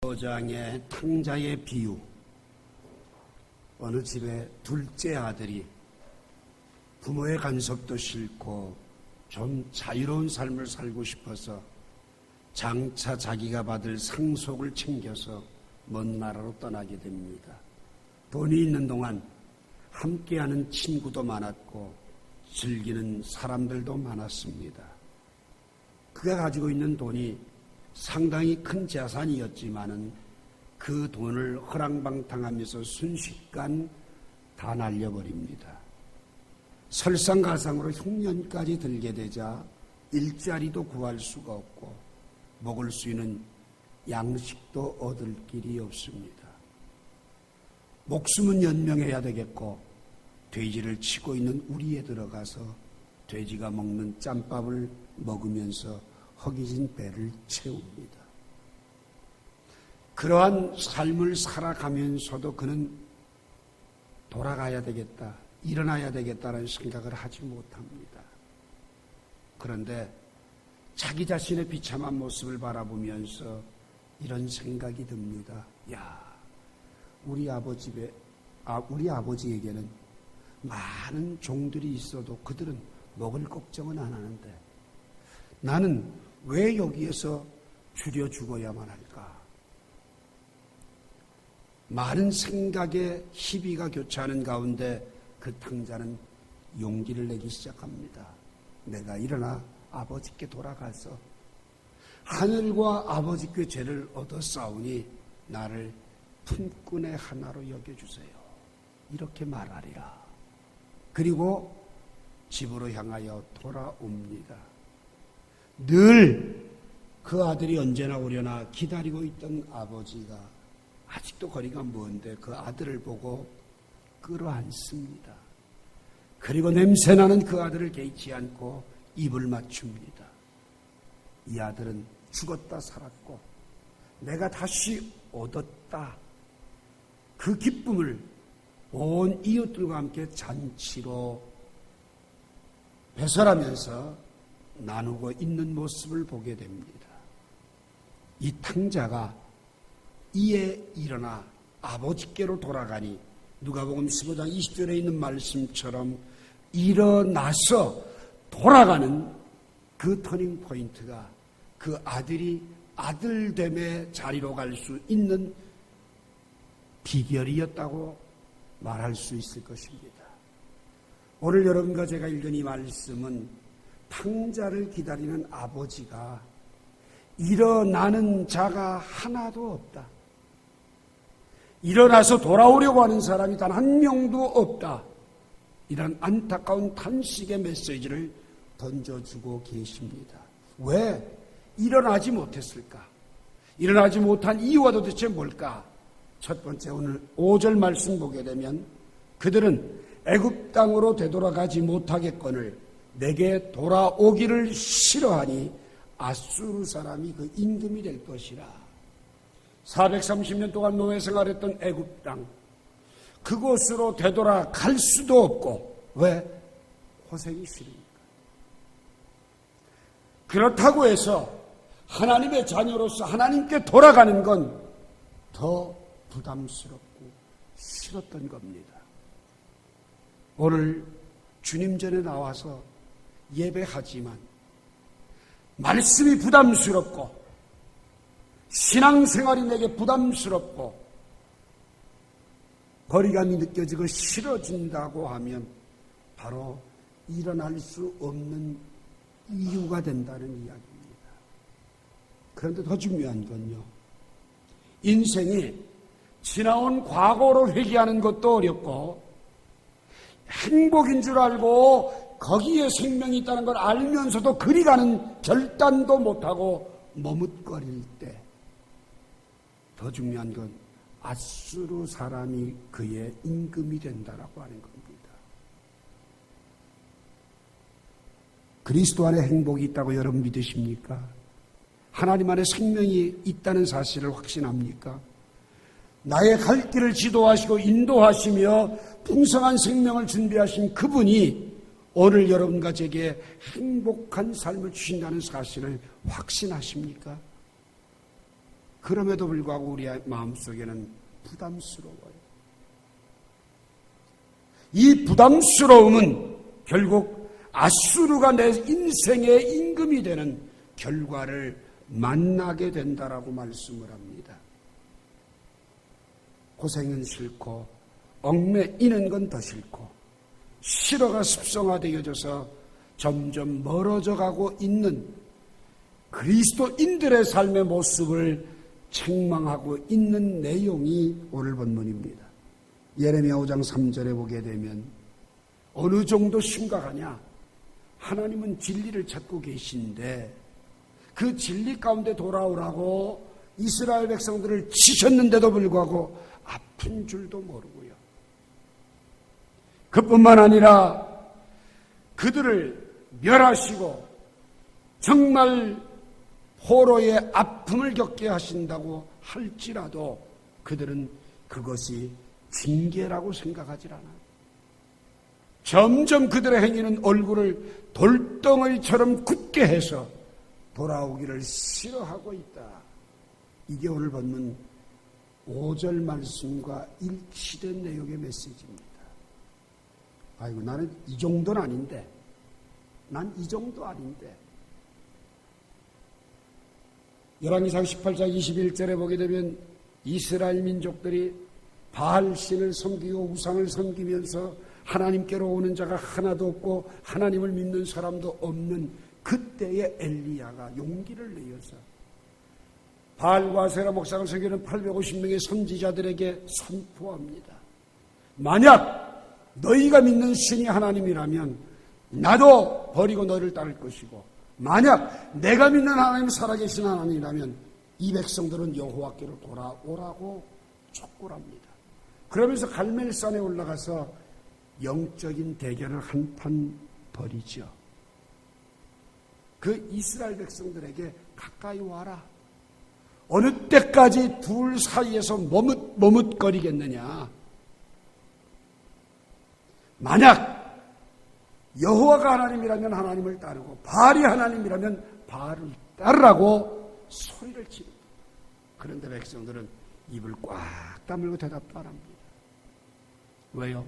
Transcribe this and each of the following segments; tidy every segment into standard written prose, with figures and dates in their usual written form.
5장의 탕자의 비유. 어느 집에 둘째 아들이 부모의 간섭도 싫고 좀 자유로운 삶을 살고 싶어서 장차 자기가 받을 상속을 챙겨서 먼 나라로 떠나게 됩니다. 돈이 있는 동안 함께하는 친구도 많았고 즐기는 사람들도 많았습니다. 그가 가지고 있는 돈이 상당히 큰 재산이었지만은 그 돈을 허랑방탕하면서 순식간 다 날려버립니다. 설상가상으로 흉년까지 들게 되자 일자리도 구할 수가 없고 먹을 수 있는 양식도 얻을 길이 없습니다. 목숨은 연명해야 되겠고 돼지를 치고 있는 우리에 들어가서 돼지가 먹는 짬밥을 먹으면서 허기진 배를 채웁니다. 그러한 삶을 살아가면서도 그는 돌아가야 되겠다, 일어나야 되겠다는 생각을 하지 못합니다. 그런데 자기 자신의 비참한 모습을 바라보면서 이런 생각이 듭니다. 우리 아버지에게는 많은 종들이 있어도 그들은 먹을 걱정은 안 하는데 나는 왜 여기에서 줄여 죽어야만 할까? 많은 생각에 희비가 교차하는 가운데 그 탕자는 용기를 내기 시작합니다. 내가 일어나 아버지께 돌아가서 하늘과 아버지께 죄를 얻어 싸우니 나를 품꾼의 하나로 여겨주세요. 이렇게 말하리라. 그리고 집으로 향하여 돌아옵니다. 늘 그 아들이 언제나 오려나 기다리고 있던 아버지가 아직도 거리가 먼데 그 아들을 보고 끌어안습니다. 그리고 냄새나는 그 아들을 개의치 않고 입을 맞춥니다. 이 아들은 죽었다 살았고 내가 다시 얻었다. 그 기쁨을 온 이웃들과 함께 잔치로 배설하면서 나누고 있는 모습을 보게 됩니다. 이 탕자가 이에 일어나 아버지께로 돌아가니 누가복음 15장 20절에 있는 말씀처럼 일어나서 돌아가는 그 터닝 포인트가 그 아들이 아들됨의 자리로 갈 수 있는 비결이었다고 말할 수 있을 것입니다. 오늘 여러분과 제가 읽은 이 말씀은 탕자를 기다리는 아버지가 일어나는 자가 하나도 없다. 일어나서 돌아오려고 하는 사람이 단 한 명도 없다. 이런 안타까운 탄식의 메시지를 던져주고 계십니다. 왜 일어나지 못했을까? 일어나지 못한 이유가 도대체 뭘까? 첫 번째, 오늘 5절 말씀 보게 되면 그들은 애굽 땅으로 되돌아가지 못하겠거늘 내게 돌아오기를 싫어하니 아수르 사람이 그 임금이 될 것이라. 430년 동안 노예 생활했던 애굽 땅, 그곳으로 되돌아갈 수도 없고, 왜? 고생이 싫으니까. 그렇다고 해서 하나님의 자녀로서 하나님께 돌아가는 건 더 부담스럽고 싫었던 겁니다. 오늘 주님 전에 나와서 예배하지만 말씀이 부담스럽고 신앙생활이 내게 부담스럽고 거리감이 느껴지고 싫어진다고 하면 바로 일어날 수 없는 이유가 된다는 이야기입니다. 그런데 더 중요한 건요, 인생이 지나온 과거로 회귀하는 것도 어렵고 행복인 줄 알고 거기에 생명이 있다는 걸 알면서도 그리 가는 결단도 못하고 머뭇거릴 때 더 중요한 건 아수르 사람이 그의 임금이 된다라고 하는 겁니다. 그리스도 안에 행복이 있다고 여러분 믿으십니까? 하나님 안에 생명이 있다는 사실을 확신합니까? 나의 갈 길을 지도하시고 인도하시며 풍성한 생명을 준비하신 그분이 오늘 여러분과 제게 행복한 삶을 주신다는 사실을 확신하십니까? 그럼에도 불구하고 우리의 마음속에는 부담스러워요. 이 부담스러움은 결국 아수르가 내 인생의 임금이 되는 결과를 만나게 된다라고 말씀을 합니다. 고생은 싫고 얽매이는 건 더 싫고 싫어가 습성화되어져서 점점 멀어져 가고 있는 그리스도인들의 삶의 모습을 책망하고 있는 내용이 오늘 본문입니다. 예레미야 5장 3절에 보게 되면 어느 정도 심각하냐? 하나님은 진리를 찾고 계신데 그 진리 가운데 돌아오라고 이스라엘 백성들을 치셨는데도 불구하고 아픈 줄도 모르고요. 그뿐만 아니라 그들을 멸하시고 정말 포로의 아픔을 겪게 하신다고 할지라도 그들은 그것이 징계라고 생각하지 않아요. 점점 그들의 행위는 얼굴을 돌덩어리처럼 굳게 해서 돌아오기를 싫어하고 있다. 이게 오늘 본문 5절 말씀과 일치된 내용의 메시지입니다. 아이고, 나는 이 정도는 아닌데, 난 이 정도 아닌데. 열왕기상 18장 21절에 보게 되면 이스라엘 민족들이 바알신을 섬기고 우상을 섬기면서 하나님께로 오는 자가 하나도 없고 하나님을 믿는 사람도 없는 그때의 엘리야가 용기를 내어서 바알과 아세라 목상을 섬기는 850명의 선지자들에게 선포합니다. 만약 너희가 믿는 신이 하나님이라면 나도 버리고 너를 따를 것이고, 만약 내가 믿는 하나님 살아계신 하나님이라면 이 백성들은 여호와께로 돌아오라고 촉구를 합니다. 그러면서 갈멜산에 올라가서 영적인 대결을 한판 벌이죠. 그 이스라엘 백성들에게 가까이 와라. 어느 때까지 둘 사이에서 머뭇거리겠느냐. 만약 여호와가 하나님이라면 하나님을 따르고 바알이 하나님이라면 바알을 따르라고 소리를 지릅니다. 그런데 백성들은 입을 꽉 다물고 대답도 안 합니다. 왜요?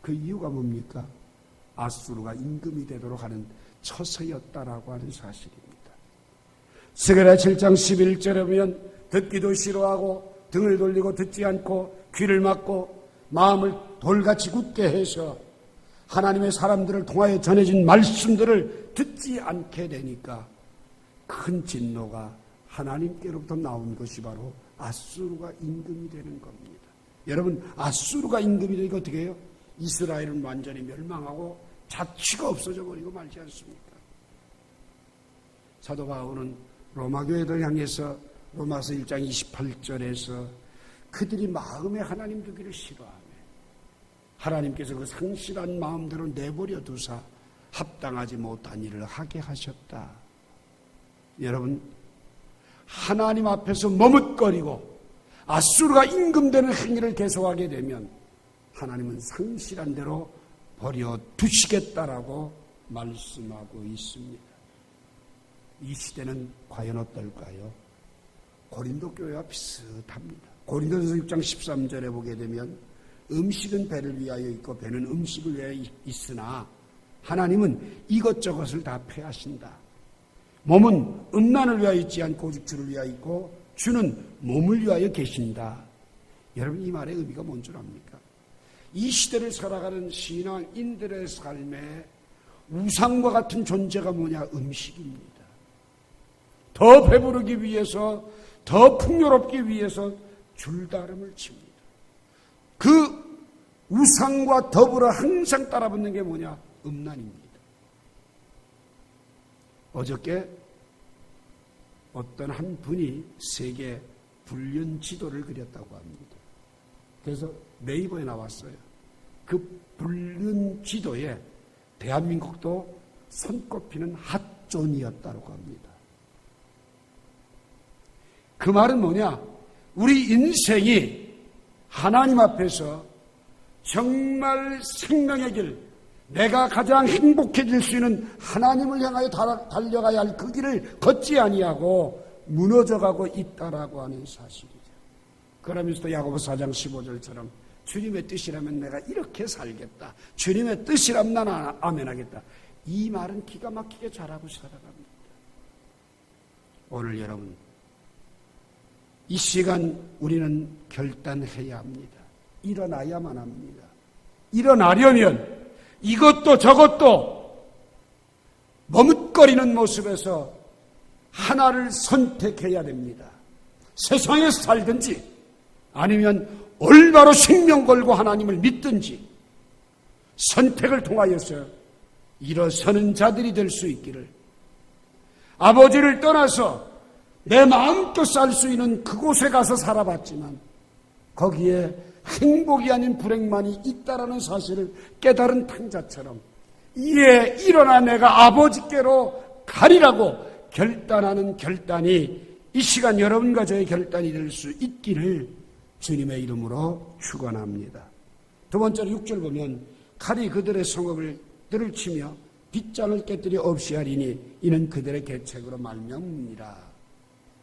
그 이유가 뭡니까? 아수르가 임금이 되도록 하는 처세였다라고 하는 사실입니다. 스가랴 7장 11절에 보면 듣기도 싫어하고 등을 돌리고 듣지 않고 귀를 막고 마음을 돌같이 굳게 해서 하나님의 사람들을 통하여 전해진 말씀들을 듣지 않게 되니까 큰 진노가 하나님께로부터 나온 것이 바로 아수르가 임금이 되는 겁니다. 여러분, 아수르가 임금이 되니까 어떻게 해요? 이스라엘은 완전히 멸망하고 자치가 없어져 버리고 말지 않습니까? 사도 바울은 로마 교회들 향해서 로마서 1장 28절에서 그들이 마음에 하나님 두기를 싫어하며 하나님께서 그 상실한 마음대로 내버려 두사 합당하지 못한 일을 하게 하셨다. 여러분, 하나님 앞에서 머뭇거리고 아수르가 임금되는 행위를 계속하게 되면 하나님은 상실한 대로 버려 두시겠다라고 말씀하고 있습니다. 이 시대는 과연 어떨까요? 고린도 교회와 비슷합니다. 고린도전서 6장 13절에 보게 되면 음식은 배를 위하여 있고 배는 음식을 위하여 있으나 하나님은 이것저것을 다 폐하신다. 몸은 음란을 위하여 있지 않고 오직 주를 위하여 있고 주는 몸을 위하여 계신다. 여러분, 이 말의 의미가 뭔 줄 압니까? 이 시대를 살아가는 신앙인들의 삶에 우상과 같은 존재가 뭐냐? 음식입니다. 더 배부르기 위해서, 더 풍요롭기 위해서 줄다름을 칩니다. 그 우상과 더불어 항상 따라붙는 게 뭐냐? 음란입니다. 어저께 어떤 한 분이 세계 불륜 지도를 그렸다고 합니다. 그래서 네이버에 나왔어요. 그 불륜 지도에 대한민국도 손꼽히는 핫존이었다고 합니다. 그 말은 뭐냐? 우리 인생이 하나님 앞에서 정말 생명의 길, 내가 가장 행복해질 수 있는 하나님을 향하여 달려가야 할 그 길을 걷지 아니하고 무너져가고 있다라고 하는 사실이죠. 그러면서도 야고보 4장 15절처럼 주님의 뜻이라면 내가 이렇게 살겠다. 주님의 뜻이라면 나는 아멘하겠다. 이 말은 기가 막히게 잘하고 살아갑니다. 오늘 여러분, 이 시간 우리는 결단해야 합니다. 일어나야만 합니다. 일어나려면 이것도 저것도 머뭇거리는 모습에서 하나를 선택해야 됩니다. 세상에서 살든지 아니면 올바로 생명 걸고 하나님을 믿든지 선택을 통하여서 일어서는 자들이 될 수 있기를, 아버지를 떠나서 내 마음껏 살 수 있는 그곳에 가서 살아봤지만 거기에 행복이 아닌 불행만이 있다라는 사실을 깨달은 탕자처럼 이에 일어나 내가 아버지께로 가리라고 결단하는 결단이 이 시간 여러분과 저의 결단이 될 수 있기를 주님의 이름으로 축원합니다. 두 번째로 6절 보면 칼이 그들의 성읍을 치며 빗장을 깨뜨려 없이 하리니 이는 그들의 계책으로 말미암으니라.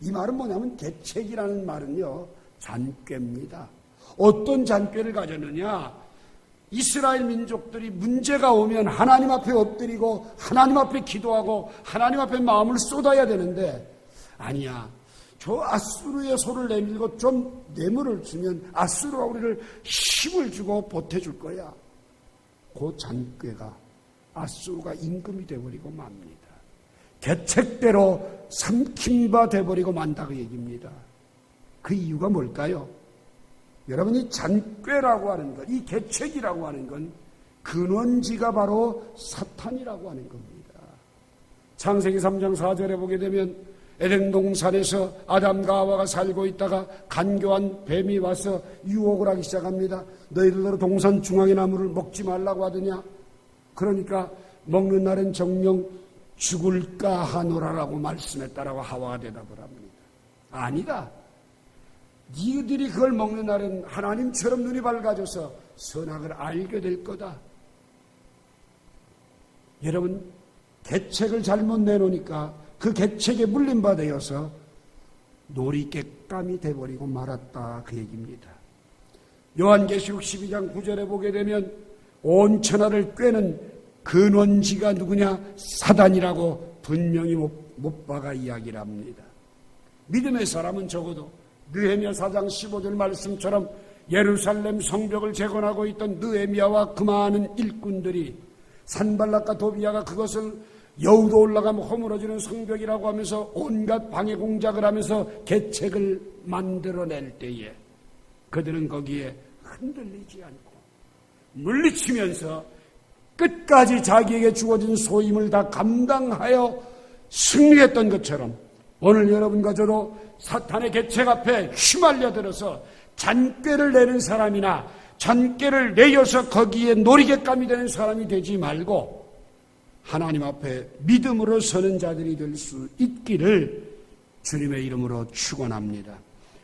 이 말은 뭐냐면 계책이라는 말은요, 잔꾀입니다. 어떤 잔꾀를 가졌느냐? 이스라엘 민족들이 문제가 오면 하나님 앞에 엎드리고 하나님 앞에 기도하고 하나님 앞에 마음을 쏟아야 되는데, 아니야, 저 아수르의 소를 내밀고 좀 뇌물을 주면 아수르가 우리를 힘을 주고 보태줄 거야. 그 잔꾀가 아수르가 임금이 되어버리고 맙니다. 계책대로 삼킴바 되어버리고 만다고 얘기입니다. 그 이유가 뭘까요? 여러분, 이 잔꾀라고 하는 것, 이 계책이라고 하는 건 근원지가 바로 사탄이라고 하는 겁니다. 창세기 3장 4절에 보게 되면 에덴 동산에서 아담과 하와가 살고 있다가 간교한 뱀이 와서 유혹을 하기 시작합니다. 너희들로 동산 중앙의 나무를 먹지 말라고 하더냐? 그러니까 먹는 날엔 정녕 죽을까 하노라라고 말씀했다라고 하와가 대답을 합니다. 아니다. 니들이 그걸 먹는 날엔 하나님처럼 눈이 밝아져서 선악을 알게 될 거다. 여러분, 계책을 잘못 내놓으니까 그 계책에 물림바 되어서 놀이객감이 돼버리고 말았다, 그 얘기입니다. 요한계시록 12장 9절에 보게 되면 온 천하를 꿰는 근원지가 누구냐? 사단이라고 분명히 못 박아 이야기를 합니다. 믿음의 사람은 적어도 느헤미야 4장 15절 말씀처럼 예루살렘 성벽을 재건하고 있던 느헤미야와 그 많은 일꾼들이 산발락과 도비야가 그것을 여우도 올라가면 허물어지는 성벽이라고 하면서 온갖 방해 공작을 하면서 계책을 만들어낼 때에 그들은 거기에 흔들리지 않고 물리치면서 끝까지 자기에게 주어진 소임을 다 감당하여 승리했던 것처럼 오늘 여러분과 저도 사탄의 계책 앞에 휘말려들어서 잔꾀를 내는 사람이나 잔꾀를 내어서 거기에 놀이객감이 되는 사람이 되지 말고 하나님 앞에 믿음으로 서는 자들이 될 수 있기를 주님의 이름으로 축원합니다.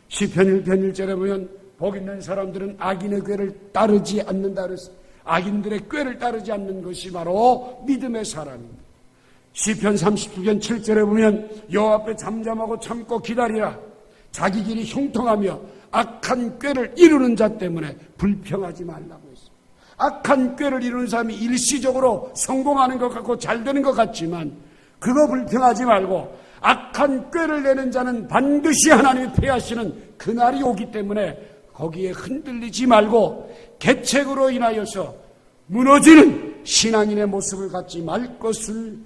시편 1편 1절에 보면 복 있는 사람들은 악인의 꾀를 따르지 않는다 그랬어요. 악인들의 꾀를 따르지 않는 것이 바로 믿음의 사람입니다. 시편 39편 7절에 보면 여호와 앞에 잠잠하고 참고 기다리라. 자기 길이 형통하며 악한 꾀를 이루는 자 때문에 불평하지 말라고 했습니다. 악한 꾀를 이루는 사람이 일시적으로 성공하는 것 같고 잘 되는 것 같지만 그거 불평하지 말고 악한 꾀를 내는 자는 반드시 하나님이 패하시는 그날이 오기 때문에 거기에 흔들리지 말고 계책으로 인하여서 무너지는 신앙인의 모습을 갖지 말 것을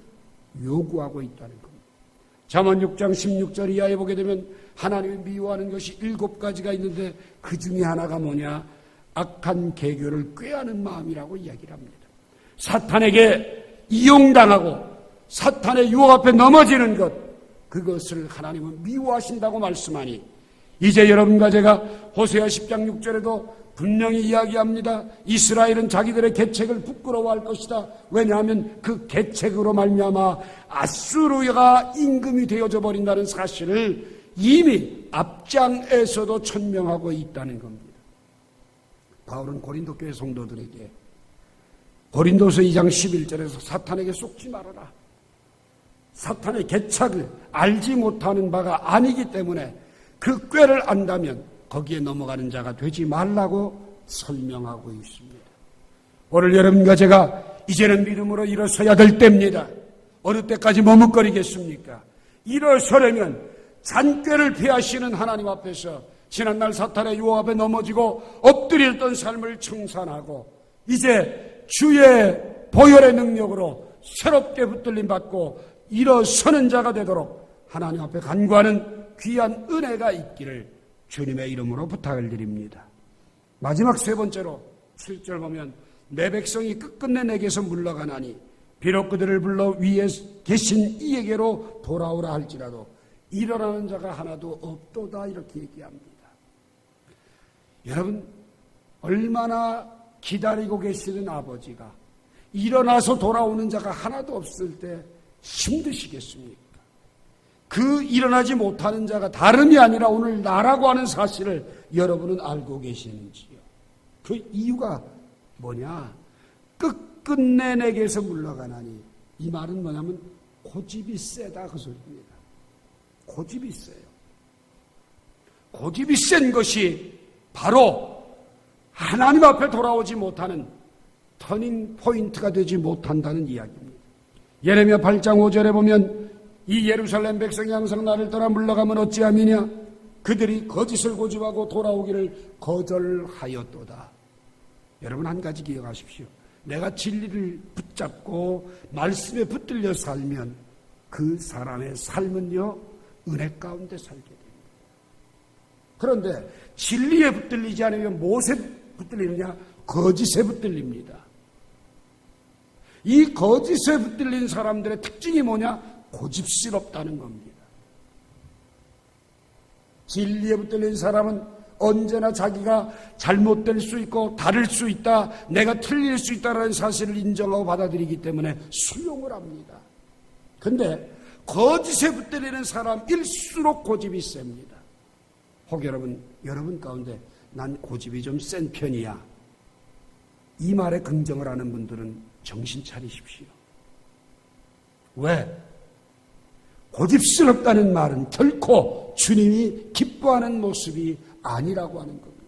요구하고 있다는 겁니다. 잠언 6장 16절 이하에 보게 되면 하나님이 미워하는 것이 7가지가 있는데 그 중에 하나가 뭐냐? 악한 계교를 꾀하는 마음이라고 이야기를 합니다. 사탄에게 이용당하고 사탄의 유혹 앞에 넘어지는 것, 그것을 하나님은 미워하신다고 말씀하니 이제 여러분과 제가 호세아 10장 6절에도 분명히 이야기합니다. 이스라엘은 자기들의 계책을 부끄러워할 것이다. 왜냐하면 그 계책으로 말미암아 아수르가 임금이 되어져 버린다는 사실을 이미 앞장에서도 천명하고 있다는 겁니다. 바울은 고린도 교회 성도들에게 고린도서 2장 11절에서 사탄에게 속지 말아라. 사탄의 개착을 알지 못하는 바가 아니기 때문에 그 꾀를 안다면 거기에 넘어가는 자가 되지 말라고 설명하고 있습니다. 오늘 여러분과 제가 이제는 믿음으로 일어서야 될 때입니다. 어느 때까지 머뭇거리겠습니까? 일어서려면 잔꾀를 피하시는 하나님 앞에서 지난날 사탄의 유혹 앞에 넘어지고 엎드렸던 삶을 청산하고 이제 주의 보혈의 능력으로 새롭게 붙들림 받고 일어서는 자가 되도록 하나님 앞에 간구하는 귀한 은혜가 있기를 주님의 이름으로 부탁을 드립니다. 마지막 세 번째로 7절 보면 내 백성이 끝끝내 내게서 물러가나니 비록 그들을 불러 위에 계신 이에게로 돌아오라 할지라도 일어나는 자가 하나도 없도다 이렇게 얘기합니다. 여러분 얼마나 기다리고 계시는 아버지가 일어나서 돌아오는 자가 하나도 없을 때 힘드시겠습니까? 그 일어나지 못하는 자가 다름이 아니라 오늘 나라고 하는 사실을 여러분은 알고 계시는지요? 그 이유가 뭐냐? 끝끝내 내게서 물러가나니 이 말은 뭐냐면 고집이 세다 그 소리입니다. 고집이 세요. 고집이 센 것이 바로 하나님 앞에 돌아오지 못하는 터닝 포인트가 되지 못한다는 이야기입니다. 예레미야 8장 5절에 보면 이 예루살렘 백성이 항상 나를 떠나 물러가면 어찌함이냐 그들이 거짓을 고집하고 돌아오기를 거절하였도다. 여러분 한 가지 기억하십시오. 내가 진리를 붙잡고 말씀에 붙들려 살면 그 사람의 삶은요 은혜 가운데 살게 됩니다. 그런데 진리에 붙들리지 않으면 무엇에 붙들리느냐? 거짓에 붙들립니다. 이 거짓에 붙들린 사람들의 특징이 뭐냐? 고집스럽다는 겁니다. 진리에 붙들린 사람은 언제나 자기가 잘못될 수 있고 다를 수 있다, 내가 틀릴 수 있다는 사실을 인정하고 받아들이기 때문에 수용을 합니다. 그런데 거짓에 붙들리는 사람일수록 고집이 셉니다. 혹 여러분 가운데 난 고집이 좀 센 편이야. 이 말에 긍정을 하는 분들은 정신 차리십시오. 왜? 고집스럽다는 말은 결코 주님이 기뻐하는 모습이 아니라고 하는 겁니다.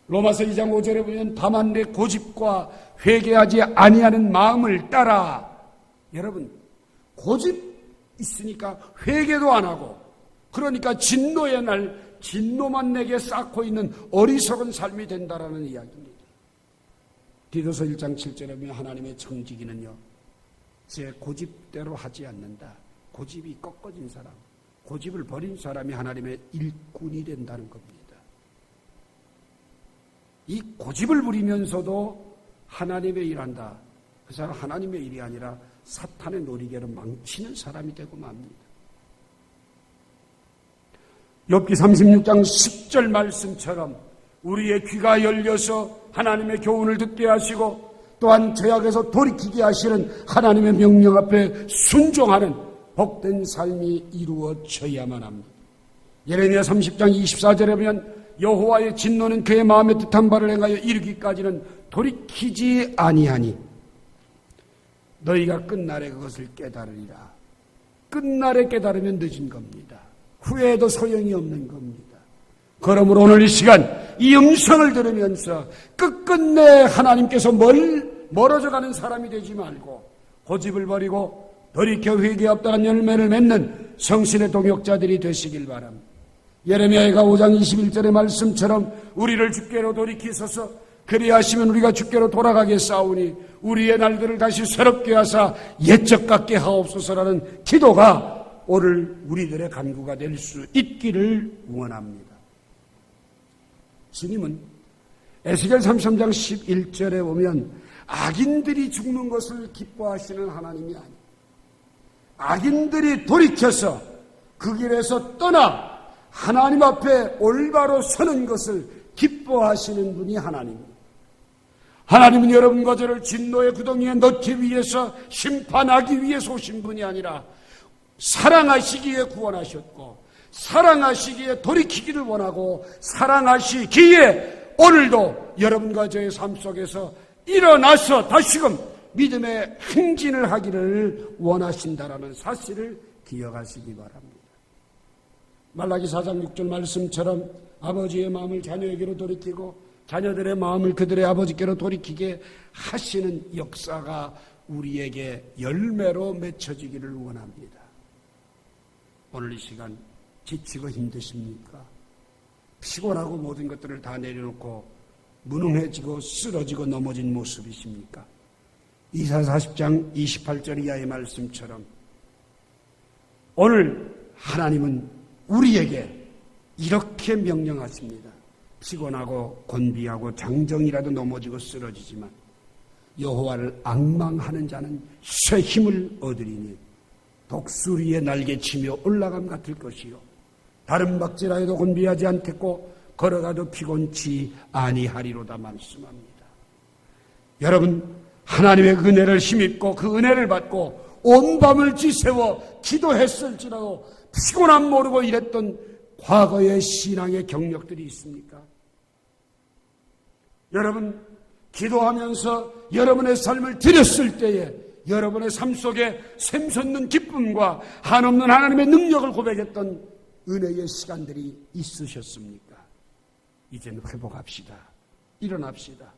로마서 2장 5절에 보면 다만 내 고집과 회개하지 아니하는 마음을 따라. 여러분 고집 있으니까 회개도 안 하고 그러니까 진노의 날 진노만 내게 쌓고 있는 어리석은 삶이 된다라는 이야기입니다. 디도서 1장 7절에 보면 하나님의 청지기는요 제 고집대로 하지 않는다. 고집이 꺾어진 사람, 고집을 버린 사람이 하나님의 일꾼이 된다는 겁니다. 이 고집을 부리면서도 하나님의 일한다. 그 사람 하나님의 일이 아니라 사탄의 놀이개로 망치는 사람이 되고 맙니다. 욥기 36장 10절 말씀처럼 우리의 귀가 열려서 하나님의 교훈을 듣게 하시고 또한 죄악에서 돌이키게 하시는 하나님의 명령 앞에 순종하는 복된 삶이 이루어져야만 합니다. 예레미야 30장 24절에 보면 여호와의 진노는 그의 마음에 뜻한 바를 행하여 이르기까지는 돌이키지 아니하니 너희가 끝날에 그것을 깨달으리라. 끝날에 깨달으면 늦은 겁니다. 후회해도 소용이 없는 겁니다. 그러므로 오늘 이 시간 이 음성을 들으면서 끝끝내 하나님께서 멀어져가는 사람이 되지 말고 고집을 버리고 돌이켜 회개합당한 열매를 맺는 성신의 동역자들이 되시길 바랍니다. 예레미야가 5장 21절의 말씀처럼 우리를 주께로 돌이키소서 그리하시면 우리가 주께로 돌아가겠사오니 우리의 날들을 다시 새롭게 하사 옛적 같게 하옵소서라는 기도가 오늘 우리들의 간구가 될 수 있기를 원합니다. 주님은 에스겔 33장 11절에 보면 악인들이 죽는 것을 기뻐하시는 하나님이 아니에요. 악인들이 돌이켜서 그 길에서 떠나 하나님 앞에 올바로 서는 것을 기뻐하시는 분이 하나님입니다. 하나님은 여러분과 저를 진노의 구덩이에 넣기 위해서 심판하기 위해서 오신 분이 아니라 사랑하시기에 구원하셨고 사랑하시기에 돌이키기를 원하고 사랑하시기에 오늘도 여러분과 저의 삶 속에서 일어나서 다시금 믿음의 행진을 하기를 원하신다라는 사실을 기억하시기 바랍니다. 말라기 4장 6절 말씀처럼 아버지의 마음을 자녀에게로 돌이키고 자녀들의 마음을 그들의 아버지께로 돌이키게 하시는 역사가 우리에게 열매로 맺혀지기를 원합니다. 오늘 이 시간 지치고 힘드십니까? 피곤하고 모든 것들을 다 내려놓고 무능해지고 쓰러지고 넘어진 모습이십니까? 이사야 40장 28절 이하의 말씀처럼 오늘 하나님은 우리에게 이렇게 명령하십니다. 피곤하고 곤비하고 장정이라도 넘어지고 쓰러지지만 여호와를 앙망하는 자는 새 힘을 얻으리니 독수리의 날개치며 올라감 같을 것이요 다른 박질하여도 곤비하지 않겠고 걸어가도 피곤치 아니하리로다 말씀합니다. 여러분, 하나님의 은혜를 힘입고 그 은혜를 받고 온 밤을 지새워 기도했을지라도 피곤함 모르고 일했던 과거의 신앙의 경력들이 있습니까? 여러분, 기도하면서 여러분의 삶을 드렸을 때에 여러분의 삶 속에 샘솟는 기쁨과 한없는 하나님의 능력을 고백했던 은혜의 시간들이 있으셨습니까? 이제는 회복합시다. 일어납시다.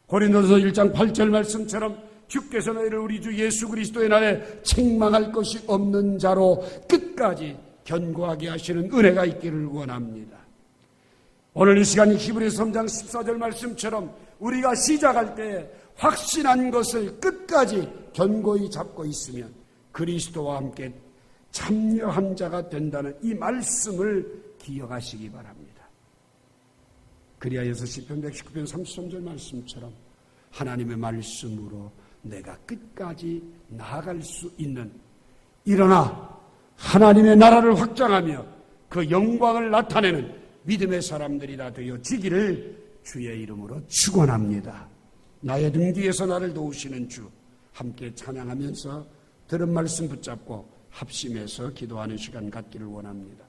고린도서 1장 8절 말씀처럼 주께서 너희를 우리 주 예수 그리스도의 날에 책망할 것이 없는 자로 끝까지 견고하게 하시는 은혜가 있기를 원합니다. 오늘 이 시간이 히브리서 3장 14절 말씀처럼 우리가 시작할 때 확신한 것을 끝까지 견고히 잡고 있으면 그리스도와 함께 참여한 자가 된다는 이 말씀을 기억하시기 바랍니다. 그리하여서 시편 119편 33절 말씀처럼 하나님의 말씀으로 내가 끝까지 나아갈 수 있는 일어나 하나님의 나라를 확장하며 그 영광을 나타내는 믿음의 사람들이라 되어지기를 주의 이름으로 축원합니다. 나의 등 뒤에서 나를 도우시는 주 함께 찬양하면서 들은 말씀 붙잡고 합심해서 기도하는 시간 갖기를 원합니다.